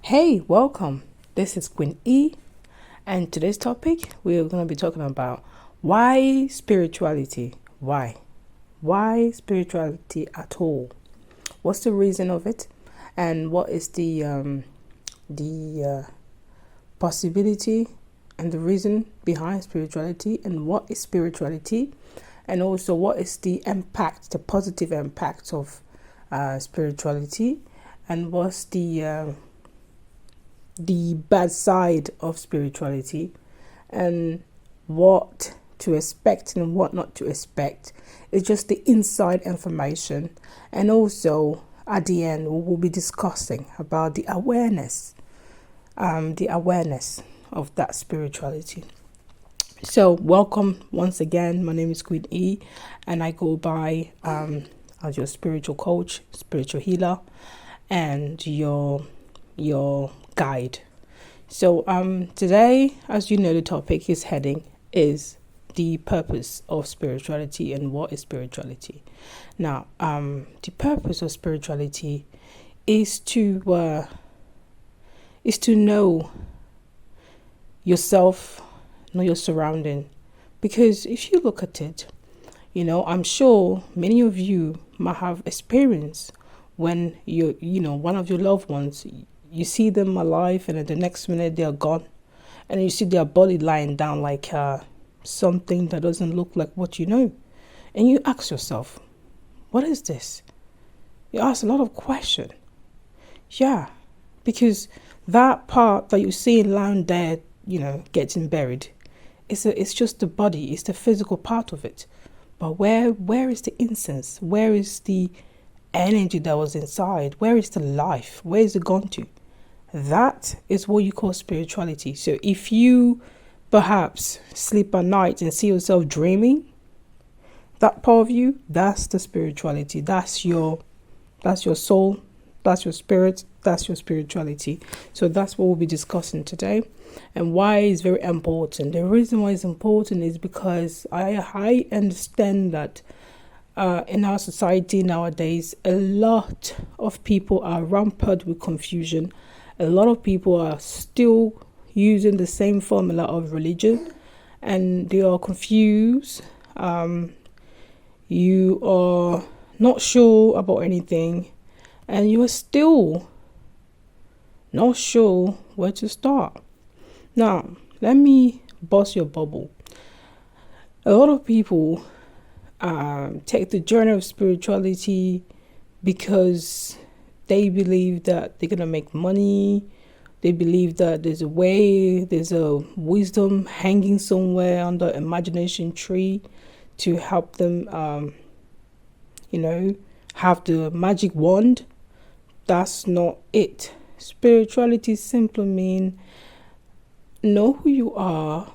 Hey, welcome. This is Queen E, and today's topic we're going to be talking about why spirituality. Why spirituality at all? What's the reason of it, and what is the possibility and the reason behind spirituality, and what is spirituality, and also what is the impact, the positive impact of spirituality, and what's the bad side of spirituality, and what to expect and what not to expect. It's just the inside information. And also at the end we will be discussing about the awareness of that spirituality. So welcome once again. My name is Queen E, and I go by as your spiritual coach, spiritual healer, and your guide. So today, as you know, the topic is heading is the purpose of spirituality and what is spirituality. Now, the purpose of spirituality is to know yourself, know your surrounding. Because if you look at it, I'm sure many of you might have experienced when one of your loved ones, you see them alive and then the next minute they are gone, and you see their body lying down like something that doesn't look like what you know, and you ask yourself, what is this? You ask a lot of questions. Yeah, because that part that you see lying there, getting buried, it's just the body, it's the physical part of it. But where is the essence? Where is the energy that was inside? Where is the life? Where is it gone to? That is what you call spirituality. So if you perhaps sleep at night and see yourself dreaming, that part of you, that's the spirituality. That's your soul, that's your spirit, that's your spirituality. So that's what we'll be discussing today, and why it's very important. The reason why it's important is because I understand that in our society nowadays, a lot of people are rampant with confusion. A lot of people are still using the same formula of religion, and they are confused. You are not sure about anything, and you are still not sure where to start. Now, let me bust your bubble. A lot of people take the journey of spirituality because they believe that they're going to make money. They believe that there's a wisdom hanging somewhere on the imagination tree to help them, have the magic wand. That's not it. Spirituality simply means know who you are,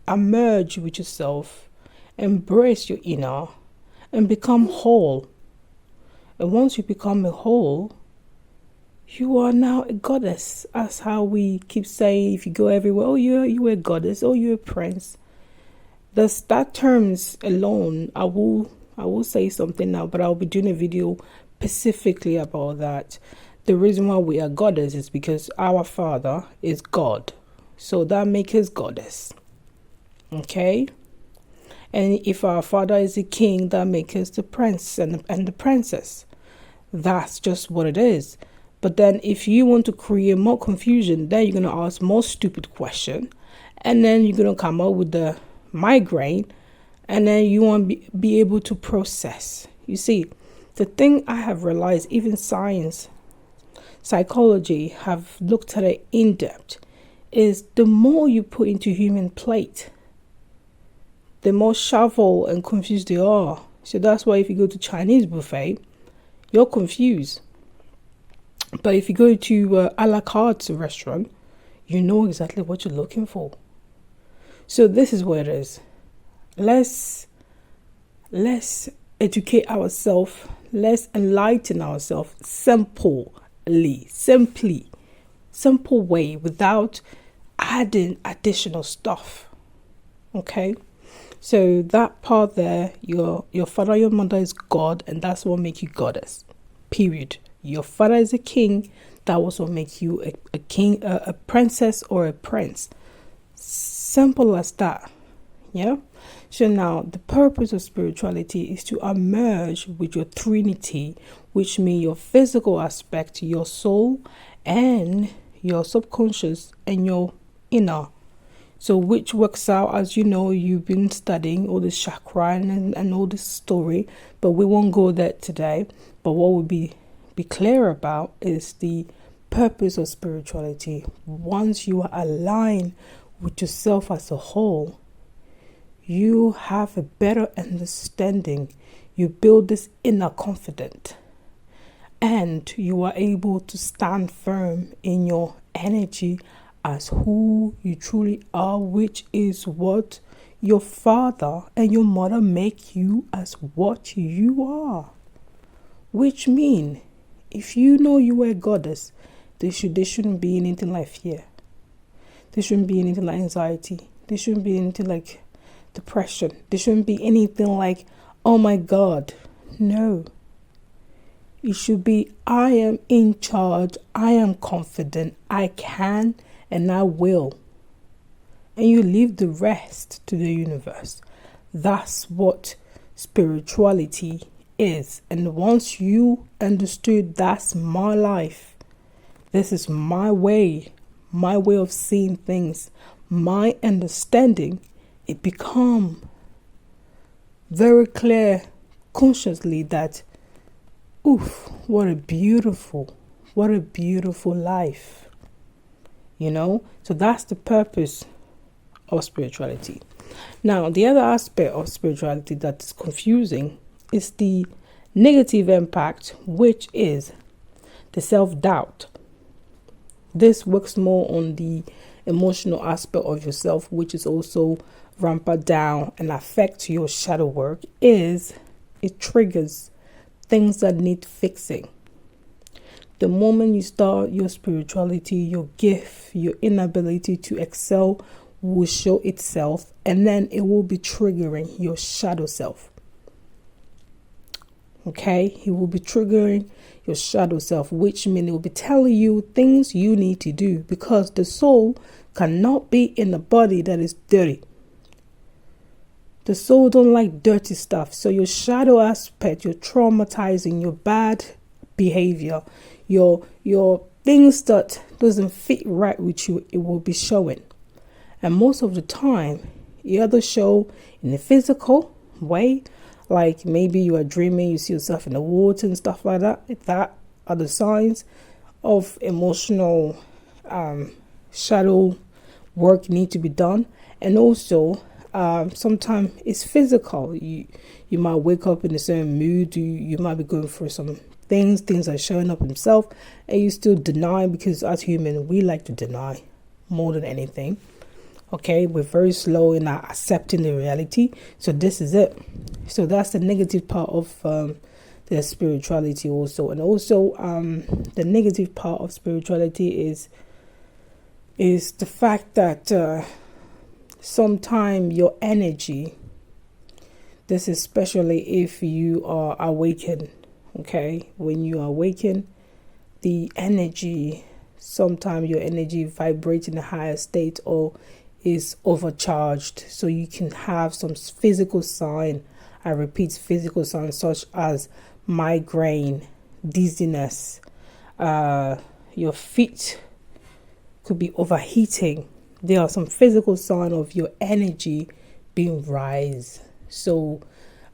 emerge with yourself, embrace your inner, and become whole. And once you become a whole, you are now a goddess. That's how we keep saying, if you go everywhere, oh, you're a goddess, oh, you're a prince. That terms alone, I will say something now, but I'll be doing a video specifically about that. The reason why we are goddess is because our Father is God. So that makes us goddess. Okay? And if our Father is a king, that makes us the prince and the princess. That's just what it is. But then if you want to create more confusion, then you're going to ask more stupid question, and then you're going to come up with the migraine, and then you won't be able to process. You see, the thing I have realized, even science, psychology have looked at it in depth, is the more you put into human plate, the more shuffle and confused they are. So that's why if you go to Chinese buffet, you're confused. But if you go to a la carte restaurant, you know exactly what you're looking for. So this is what it is. Let's educate ourselves. Let's enlighten ourselves simple way, without adding additional stuff. Okay? So that part there, your father, your mother is God, and that's what makes you goddess. Period. Your father is a king, That also make you a king, a princess, or a prince. Simple as that. Yeah. So now the purpose of spirituality is to emerge with your trinity, which means your physical aspect, your soul, and your subconscious and your inner. So which works out, as you know, you've been studying all this chakra and all this story, but we won't go there today. But what we'll be clear about is the purpose of spirituality. Once you are aligned with yourself as a whole, you have a better understanding. You build this inner confidence, and you are able to stand firm in your energy as who you truly are, which is what your father and your mother make you as what you are. Which mean, if you know you are a goddess, there shouldn't be anything like fear. There shouldn't be anything like anxiety. There shouldn't be anything like depression. There shouldn't be anything like, oh my God. No. It should be, I am in charge. I am confident. I can and I will. And you leave the rest to the universe. That's what spirituality is. And once you understood that's my life, this is my way of seeing things, my understanding, it become very clear consciously that, oof, what a beautiful life. You know, so that's the purpose of spirituality. Now, the other aspect of spirituality that is confusing is the negative impact, which is the self-doubt. This works more on the emotional aspect of yourself, which is also rampant down and affect your shadow work. Is it triggers things that need fixing. The moment you start your spirituality, your gift, your inability to excel will show itself, and then it will be triggering your shadow self. Okay, it will be triggering your shadow self, which means it will be telling you things you need to do, because the soul cannot be in a body that is dirty. The soul don't like dirty stuff. So your shadow aspect, your traumatizing, your bad behavior, your things that doesn't fit right with you, it will be showing. And most of the time, it either show in a physical way, like maybe you are dreaming, you see yourself in the water and stuff like that. That are the signs of emotional shadow work need to be done. And also, sometimes it's physical. You might wake up in a certain mood. You might be going through some things are showing up themselves, and you still deny, because as human we like to deny more than anything. Okay, we're very slow in our accepting the reality. So this is it. So that's the negative part of the spirituality also. And also the negative part of spirituality is the fact that sometimes your energy, this is especially if you are awakened. Okay, when you awaken, the energy, sometimes your energy vibrates in a higher state or is overcharged. So you can have some physical sign. I repeat, physical signs such as migraine, dizziness. Your feet could be overheating. There are some physical signs of your energy being rise. So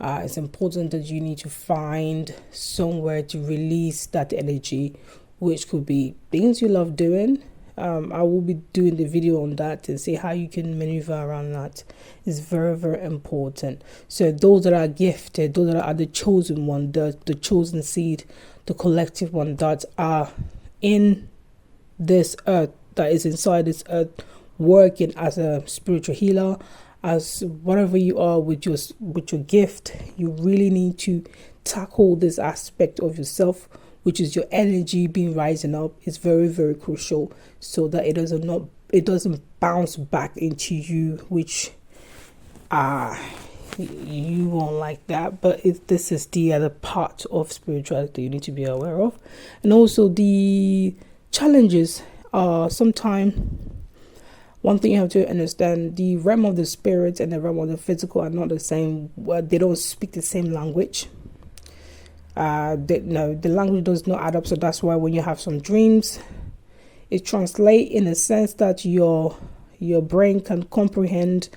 it's important that you need to find somewhere to release that energy, which could be things you love doing. I will be doing the video on that and see how you can maneuver around that. It's very, very important. So those that are gifted, those that are the chosen one, the chosen seed, the collective one that are in this earth, that is inside this earth, working as a spiritual healer, as whatever you are with your gift, you really need to tackle this aspect of yourself, which is your energy being rising up. Is very, very crucial, so that it doesn't bounce back into you, which you won't like that. But this is the other part of spirituality you need to be aware of. And also the challenges are sometimes, one thing you have to understand, the realm of the spirit and the realm of the physical are not the same. Well, they don't speak the same language. No, the language does not add up. So that's why when you have some dreams, it translates in a sense that your brain can comprehend.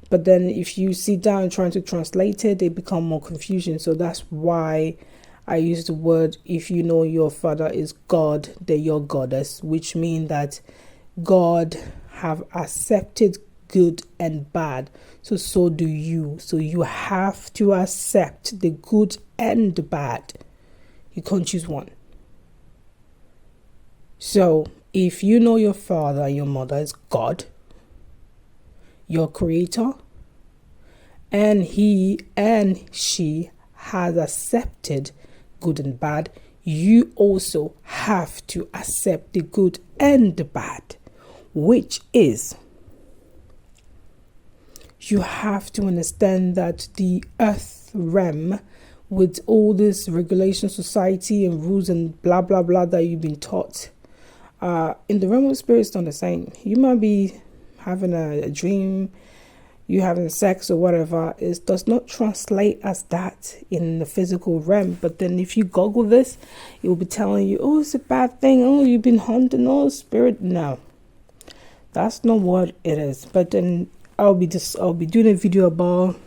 But then if you sit down trying to translate it, it becomes more confusion. So that's why I use the word, if you know your father is God, then you're goddess, which means that God have accepted good and bad. So do you. So you have to accept the good and the bad. You can't choose one. So if you know your father and your mother is God, your creator, and he and she has accepted good and bad, you also have to accept the good and the bad, which is, you have to understand that the earth realm, with all this regulation, society and rules and blah blah blah that you've been taught, in the realm of spirit, it's not the same. You might be having a dream, you having sex or whatever. It does not translate as that in the physical realm. But then if you Google this, it will be telling you, oh, it's a bad thing, oh, you've been haunted, oh, spirit. No, that's not what it is. But then I'll be doing a video about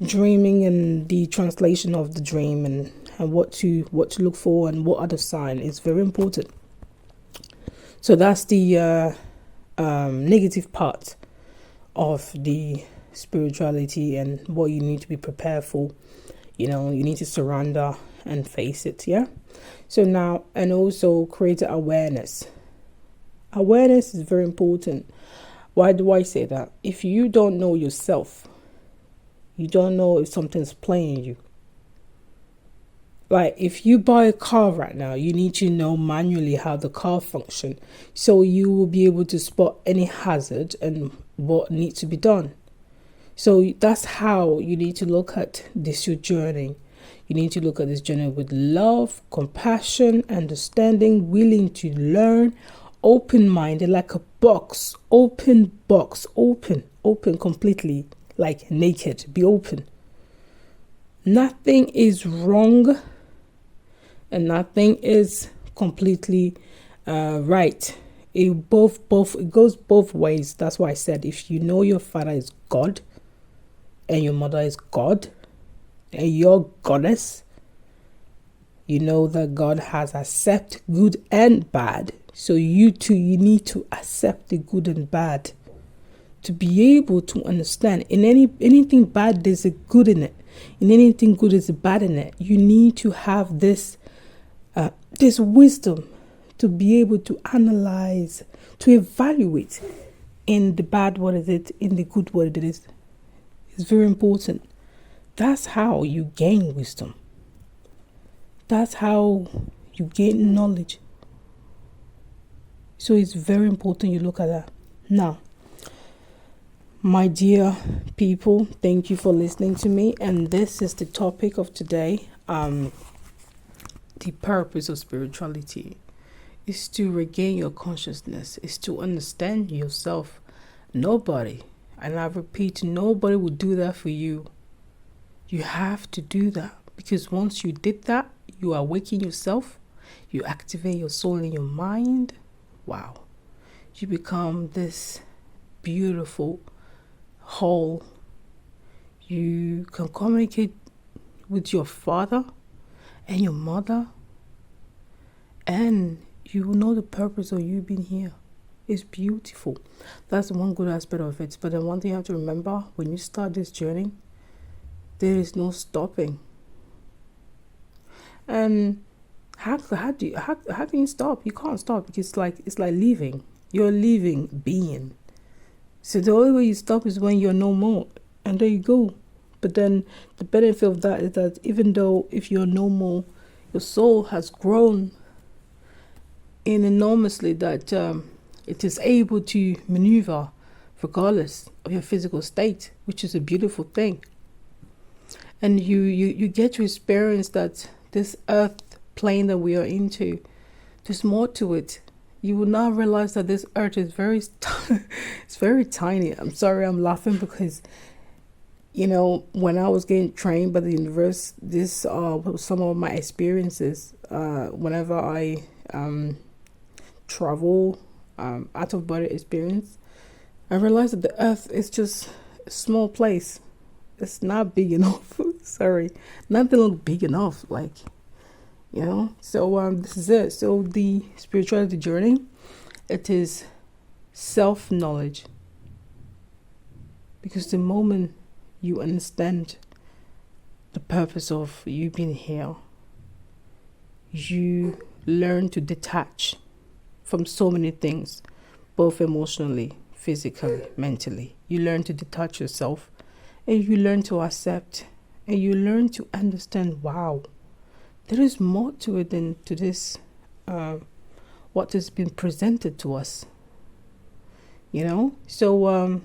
dreaming and the translation of the dream, and what to look for and what other sign is very important. So that's the negative part of the spirituality and what you need to be prepared for. You need to surrender and face it. Yeah. So now, and also create awareness. Awareness is very important. Why do I say that? If you don't know yourself, you don't know if something's playing you. Like if you buy a car right now, you need to know manually how the car functions, so you will be able to spot any hazard and what needs to be done. So that's how you need to look at this your journey. You need to look at this journey with love, compassion, understanding, willing to learn, open-minded, like a box, open completely, like naked, be open. Nothing is wrong and nothing is completely right. It goes both ways. That's why I said, if you know your father is God and your mother is God and you're goddess, you know that God has accepted good and bad. So you too, you need to accept the good and bad to be able to understand. In anything bad, there's a good in it. In anything good, there's a bad in it. You need to have this wisdom to be able to analyze, to evaluate in the bad what is it, in the good what it is. It's very important. That's how you gain wisdom. That's how you gain knowledge. So it's very important you look at that. Now, my dear people, thank you for listening to me. And this is the topic of today. The purpose of spirituality is to regain your consciousness, is to understand yourself. Nobody, and I repeat, nobody will do that for you. You have to do that, because once you did that, you awaken yourself, you activate your soul and your mind. Wow. You become this beautiful whole. You can communicate with your father and your mother, and you know the purpose of you being here. It's beautiful. That's one good aspect of it. But then one thing you have to remember, when you start this journey, there is no stopping. And how can you stop? You can't stop, because it's like leaving. You're a living being. So the only way you stop is when you're no more, and there you go. But then the benefit of that is that even though if you're no more, your soul has grown in enormously, that it is able to maneuver regardless of your physical state, which is a beautiful thing. And you get to experience that this earth plane that we are into, There's more to it. You will now realize that this earth is it's very tiny. I'm sorry, I'm laughing because when I was getting trained by the universe, this was some of my experiences. Whenever I travel, out of body experience, I realized that the earth is just a small place. It's not big enough. Sorry, nothing look big enough. So this is it. So the spirituality journey, it is self-knowledge. Because the moment you understand the purpose of you being here, you learn to detach from so many things, both emotionally, physically, mentally. You learn to detach yourself, and you learn to accept, and you learn to understand, wow, there is more to it than to this, what has been presented to us. So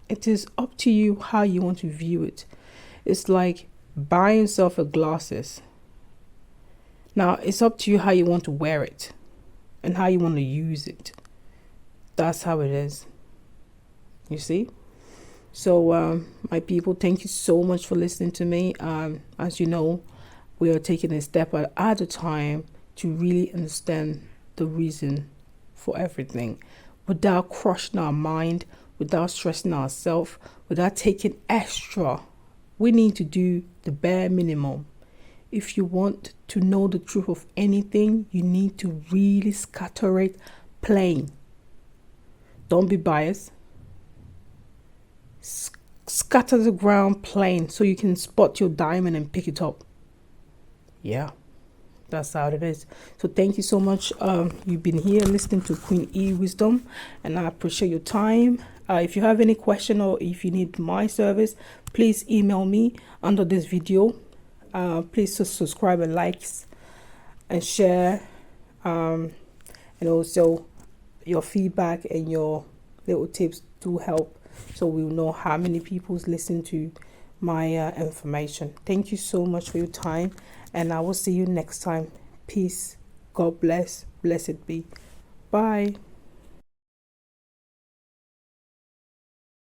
it is up to you how you want to view it. It's like buying yourself a glasses. Now it's up to you how you want to wear it and how you want to use it. That's how it is. You see? So my people, thank you so much for listening to me. As you know, we are taking a step at a time to really understand the reason for everything without crushing our mind, without stressing ourselves, without taking extra. We need to do the bare minimum. If you want to know the truth of anything, you need to really scatter it plain. Don't be biased. Scatter the ground plain so you can spot your diamond and pick it up. Yeah, that's how it is. So thank you so much. You've been here listening to Queen E Wisdom, and I appreciate your time. If you have any question or if you need my service, please email me under this video. Please subscribe and likes and share, and also your feedback and your little tips do help, so we'll know how many people's listen to my information. Thank you so much for your time, and I will see you next time. Peace. God bless. Blessed be. Bye.